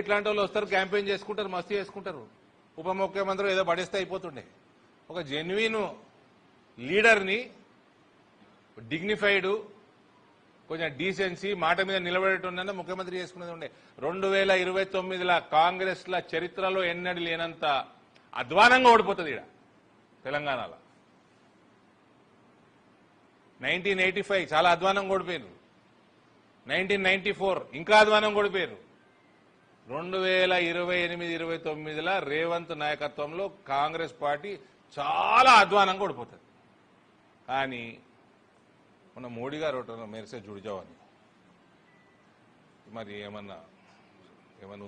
ఇట్లాంటి వాళ్ళు వస్తారు, క్యాంపెయిన్ చేసుకుంటారు, మస్తీ చేసుకుంటారు. ఉప ముఖ్యమంత్రి ఏదో పడేస్తే అయిపోతుండే. ఒక జెన్యున్ లీడర్ని, డిగ్నిఫైడ్, కొంచెం డీసెన్సీ, మాట మీద నిలబడేట్టున్న ముఖ్యమంత్రి చేసుకునేది ఉండే. 2029 కాంగ్రెస్ల చరిత్రలో ఎన్నడూ లేనంత అధ్వానంగా ఓడిపోతుంది ఇక్కడ తెలంగాణలో. 1985 చాలా అధ్వానంగా ఓడిపోయారు. 1994 ఇంకా అధ్వానంగా ఓడిపోయారు. 2028-29 రేవంత్ నాయకత్వంలో కాంగ్రెస్ పార్టీ చాలా అధ్వానంగా ఓడిపోతుంది. కానీ మన మోడీ గారు మేరసే జుడిజావని మరి ఏమన్నా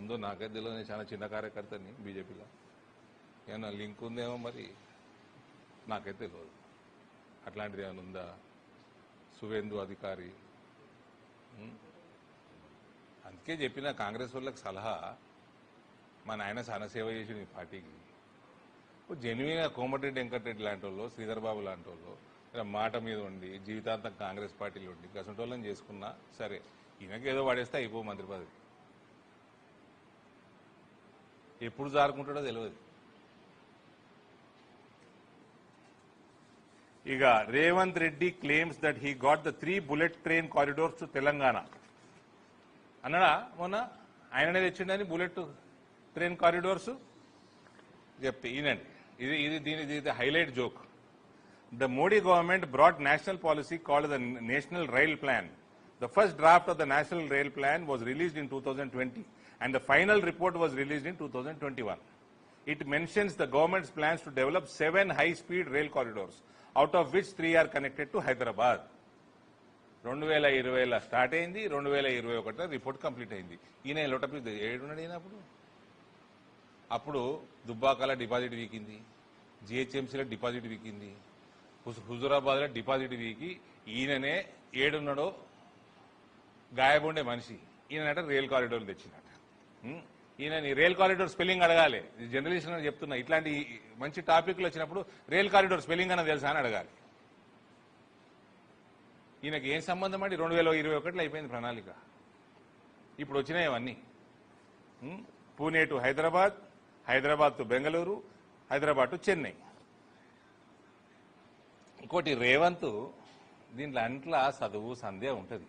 ఉందో నాకైతే తెలియదు. చాలా చిన్న కార్యకర్తని బీజేపీలో, ఏమన్నా లింక్ ఉందేమో మరి నాకైతే తెలియదు. అట్లాంటిది ఏమైనా ఉందా? సువేందు అధికారి, అందుకే చెప్పిన కాంగ్రెస్ వాళ్ళకి సలహా, మా నాయన చాలా సేవ చేసిన ఈ పార్టీకి. జెన్యున్గా కోమటిరెడ్డి వెంకటరెడ్డి లాంటి వాళ్ళు, శ్రీధర్ బాబు లాంటి వాళ్ళు మాట మీద ఉండి జీవితాంతం కాంగ్రెస్ పార్టీలో ఉండి గసంటోళ్ళని చేసుకున్నా సరే, ఈయనకి ఏదో పడేస్తే అయిపో మంత్రి పదవి. ఎప్పుడు జారుకుంటాడో తెలియదు. ఇక Revanth Reddy claims that he got the 3 bullet train corridors to Telangana అన్నాడా మొన్న? ఆయననే తెచ్చిండని బుల్లెట్ ట్రైన్ కారిడోర్స్ చెప్తే ఈయనండి. ఇది highlight joke. The Modi government brought national policy called the National Rail Plan. The first draft of the National Rail Plan was released in 2020 and the final report was released in 2021. It mentions the government's plans to develop 7 high-speed rail corridors, out of which 3 are connected to Hyderabad. 2020 start అయింది, 2021 report complete అయింది. ఈయన లోటపి ఏడున్నాడు. ఈయన అప్పుడు దుబ్బాకల deposit వీకింది, జిహెచ్ఎంసీలో deposit వీకింది, హుజూరాబాద్లో deposit వీకి ఈయననే ఏడున్నాడో గాయబుండే మనిషి. ఈయనట rail corridor తెచ్చినట. ఈయన rail corridor spelling అడగాలి. Journalist అని చెప్తున్నా, ఇట్లాంటి మంచి టాపిక్లు వచ్చినప్పుడు రైల్ కారిడోర్ స్పెల్లింగ్ అన్న తెలుసా అని అడగాలి. ఈయనకి ఏం సంబంధం అండి? 2021 అయిపోయింది ప్రణాళిక. ఇప్పుడు వచ్చినాయి అవన్నీ. Pune to Hyderabad, Hyderabad to Bengaluru, Hyderabad to Chennai. ఇంకోటి రేవంత్ దీంట్లో అంట్లా చదువు సంధ్య ఉంటుంది,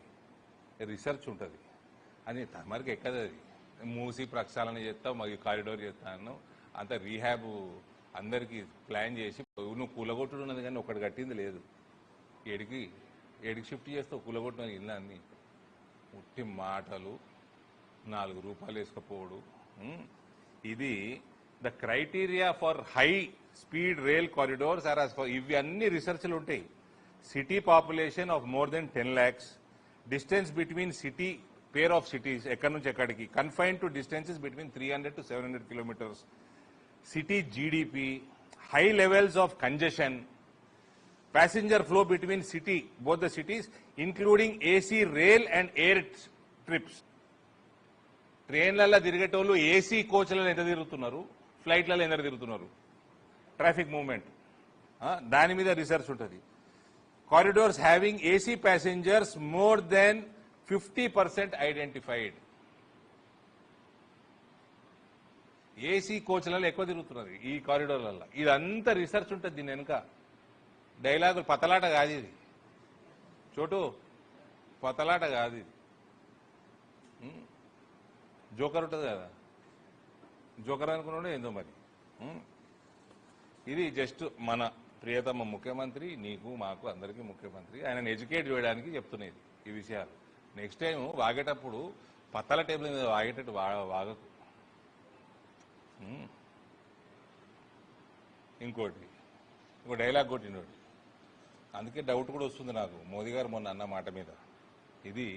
రీసెర్చ్ ఉంటుంది. అది తమరికి ఎక్కదు. అది మూసి ప్రక్షాళన చేస్తావు, మరి కారిడోర్ చేస్తాను, అంత రీహాబ్ అందరికీ ప్లాన్ చేసి నువ్వు కూలగొట్టుడు ఉన్నది కానీ ఒకటి కట్టింది లేదు. ఏడికి షిఫ్ట్ చేస్తావు కూలగొట్టిన ఇల్లు అన్ని ఉట్టి మాటలు, 4 రూపాయలు వేసుకపోవడు. ఇది the criteria for high speed rail corridors are as per ఇవి అన్ని రీసెర్చ్లు ఉంటాయి. City population of more than 10 lakhs, distance between city pair of cities ఎక్కడి నుంచి ఎక్కడికి, confine to distances between 300 to 700 kilometers, city GDP, high levels of congestion, passenger flow between city both the cities including AC rail and air trips. ట్రైన్లలో తిరిగేటోళ్ళు AC కోచ్లలో ఎంత తిరుగుతున్నారు, ఫ్లైట్లలో ఎంత తిరుగుతున్నారు, ట్రాఫిక్ మూవ్మెంట్, దాని మీద రీసెర్చ్ ఉంటుంది. Corridors having AC passengers more than 50% identified. AC కోచ్లలో ఎక్కువ తిరుగుతున్నారు ఈ కారిడోర్లలో. ఇదంతా రీసెర్చ్ ఉంటుంది దీని వెనుక. డైలాగులు పతలాట కాదు ఇది, చోటు పతలాట కాదు ఇది. జోకర్ ఉంటుంది కదా, జోకర్ అనుకున్నాడు ఏందో మరి. ఇది జస్ట్ మన ప్రియతమ ముఖ్యమంత్రి, నీకు మాకు అందరికీ ముఖ్యమంత్రి, ఆయనను ఎడ్యుకేట్ చేయడానికి చెప్తున్నది ఈ విషయాలు. నెక్స్ట్ టైం వాగేటప్పుడు పత్తల టేబుల్ మీద వాగేటట్టు వాగకు. ఇంకో డైలాగ్ కొట్టినోడు. అందుకే డౌట్ కూడా వస్తుంది నాకు మోదీ గారు మొన్న అన్న మాట మీద. ఇది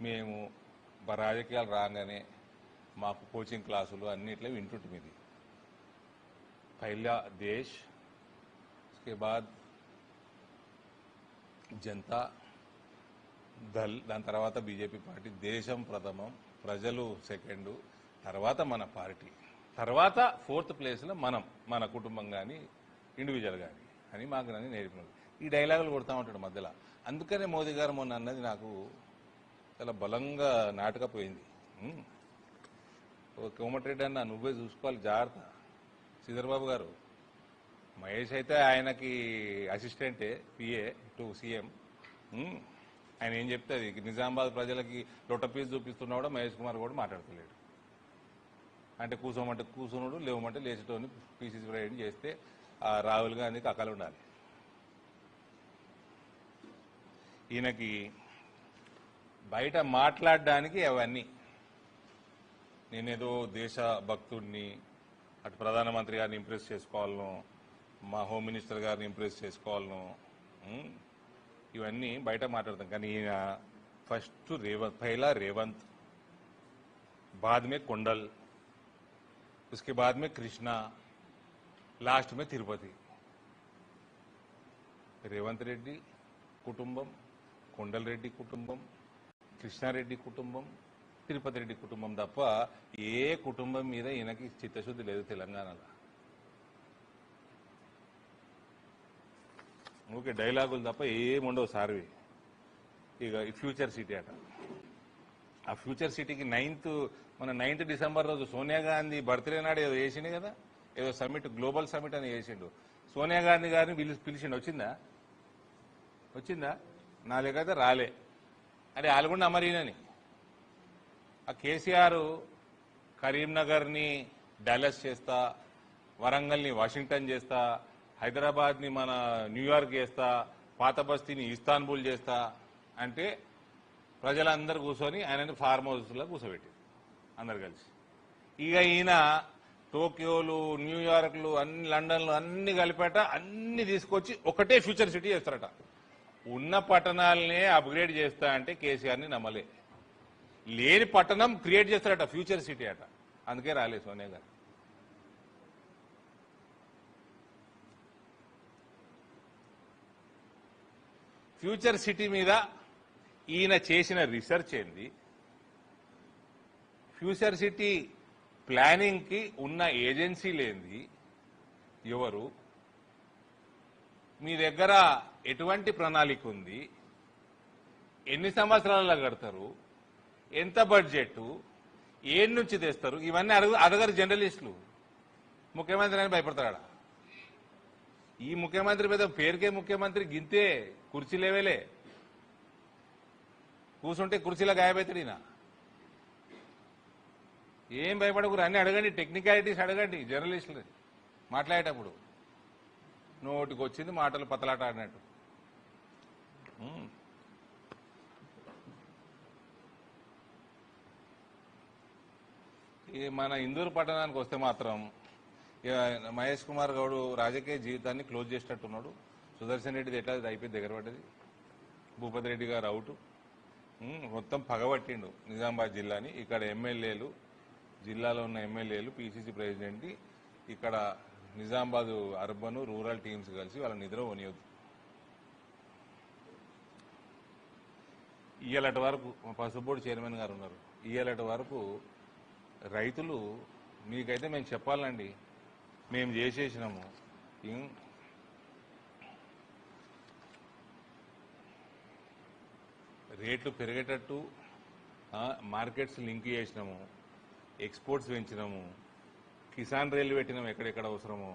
మేము రాజకీయాలు రాగానే మాకు కోచింగ్ క్లాసులు అన్నిట్లో వింటుంటుంది. ఇది పహలా దేశ్, उसके बाद జనతా దళ్, దాని తర్వాత బీజేపీ పార్టీ, దేశం ప్రథమం, ప్రజలు సెకండు, తర్వాత మన పార్టీ, తర్వాత 4th ప్లేస్లో మన కుటుంబం కానీ ఇండివిజువల్ కానీ అని మాకు నన్ను నేర్పినాడు. ఈ డైలాగులు కొడతా ఉంటాడు మధ్యలో. అందుకనే మోదీ గారు మొన్న అన్నది నాకు చాలా బలంగా నాటకపోయింది. ఉమ్. ఓ కోమటిరెడ్డి అన్న నువ్వే చూసుకోవాలి జాగ్రత్త. శ్రీధర్బాబు గారు మహేష్ అయితే ఆయనకి అసిస్టెంటే, పిఏ టు సీఎం. ఆయన ఏం చెప్తే అది నిజామాబాద్ ప్రజలకి లొట్ట పీస్ చూపిస్తున్నా కూడా మహేష్ కుమార్ కూడా మాట్లాడతలేడు. అంటే కూసోమంటే కూసునుడు, లేవమంటే లేచేటోని పీసీసీ ప్రెసిడెంట్ చేస్తే ఆ రాహుల్ గాంధీకి అక్కలు ఉండాలి. ఈయనకి బయట మాట్లాడడానికి అవన్నీ, నేనేదో దేశ భక్తుడిని, అటు ప్రధానమంత్రి గారిని ఇంప్రెస్ చేసుకోవాలను, మా హోమ్ మినిస్టర్ గారిని ఇంప్రెస్ చేసుకోవాలను, ఇవన్నీ బయట మాట్లాడతాం. కానీ ఈయన ఫస్ట్ రేవంత్, పहला रेवंत, बाद में कुंडल, उसके बाद में कृष्णा, లాస్ట్ में తిరుపతి. రేవంత్ రెడ్డి కుటుంబం, కొండల్ రెడ్డి కుటుంబం, కృష్ణారెడ్డి కుటుంబం, తిరుపతి రెడ్డి కుటుంబం తప్ప ఏ కుటుంబం మీద ఈయనకి చిత్తశుద్ధి లేదు తెలంగాణలో. ఓకే, డైలాగులు తప్ప ఏముండవు సార్వి. ఇక ఈ ఫ్యూచర్ సిటీ అట, ఆ ఫ్యూచర్ సిటీకి మన 9th డిసెంబర్ రోజు సోనియా గాంధీ బర్త్డే నాడు ఏదో చేసిండు కదా, ఏదో సమ్మిట్, గ్లోబల్ సమ్మిట్ అని చేసిండు. సోనియా గాంధీ గారిని పిలిచిండు, వచ్చిందా? నా లేకైతే రాలే. అరే వాళ్ళు కూడా నమ్మరీనని. ఆ కేసీఆర్ కరీంనగర్ని డాలస్ చేస్తా, వరంగల్ని వాషింగ్టన్ చేస్తా, హైదరాబాద్ని మన న్యూయార్క్ చేస్తా, పాత బస్తీని ఇస్తాన్బుల్ చేస్తా అంటే ప్రజలందరూ కూర్చొని ఆయనని ఫార్మ్ హౌస్లో కూర్చోబెట్టి అందరు కలిసి. ఇక ఈయన టోక్యోలు, న్యూయార్క్లు, అన్ని లండన్లు అన్ని కలిపేట అన్ని తీసుకొచ్చి ఒకటే ఫ్యూచర్ సిటీ చేస్తారట. ఉన్న పట్టణాలనే అప్గ్రేడ్ చేస్తా అంటే కేసీఆర్ని నమ్మలే. లేని పట్టణం క్రియేట్ చేస్తారట, ఫ్యూచర్ సిటీ అట. అందుకే రాలే సోనియా గారు. ఫ్యూచర్ సిటీ మీద ఈయన చేసిన రీసెర్చ్ ఏంది, ఫ్యూచర్ సిటీ ప్లానింగ్ కి ఉన్న ఏజెన్సీలేంది, ఎవరు, మీ దగ్గర ఎటువంటి ప్రణాళిక ఉంది, ఎన్ని సంవత్సరాలలో కడతారు, ఎంత బడ్జెట్, ఏం నుంచి తెస్తారు, ఇవన్నీ అడగరు జర్నలిస్టులు. ముఖ్యమంత్రి అని భయపడతాడా? ఈ ముఖ్యమంత్రి మీద పేరుకే ముఖ్యమంత్రి, గింతే కుర్చీ లేవేలే, కూర్చుంటే కుర్చీలో గాయపడతాడు ఈయన. ఏం భయపడకూరు, అన్ని అడగండి, టెక్నికాలిటీస్ అడగండి జర్నలిస్టులు మాట్లాడేటప్పుడు. నోటికి వచ్చింది మాటలు పతలాట ఆడినట్టు. మన ఇందూరు పట్టణానికి వస్తే మాత్రం మహేష్ కుమార్ గౌడ్ రాజకీయ జీవితాన్ని క్లోజ్ చేసినట్టున్నాడు. సుదర్శన్ రెడ్డిది ఎట్లా అయిపోయింది, దగ్గర పడ్డది. భూపతి రెడ్డి గారు అవుట్. మొత్తం పగబట్టిండు నిజామాబాద్ జిల్లాని. ఇక్కడ ఎమ్మెల్యేలు, జిల్లాలో ఉన్న ఎమ్మెల్యేలు, పిసిసి ప్రెసిడెంట్, ఇక్కడ నిజామాబాద్ అర్బన్ రూరల్ టీమ్స్ కలిసి వాళ్ళ నిద్ర పోనీయొద్దు. ఇయ్యాలటి వరకు పసుపు బోర్డు చైర్మన్ గారు ఉన్నారు. ఇయ్యాలటి వరకు రైతులు, మీకైతే మేము చెప్పాలండి, మేము చేసేసినాము, రేట్లు పెరిగేటట్టు మార్కెట్స్ లింక్ చేసినాము, ఎక్స్పోర్ట్స్ పెంచినాము, కిసాన్ రైలు పెట్టినాము ఎక్కడెక్కడ అవసరమో.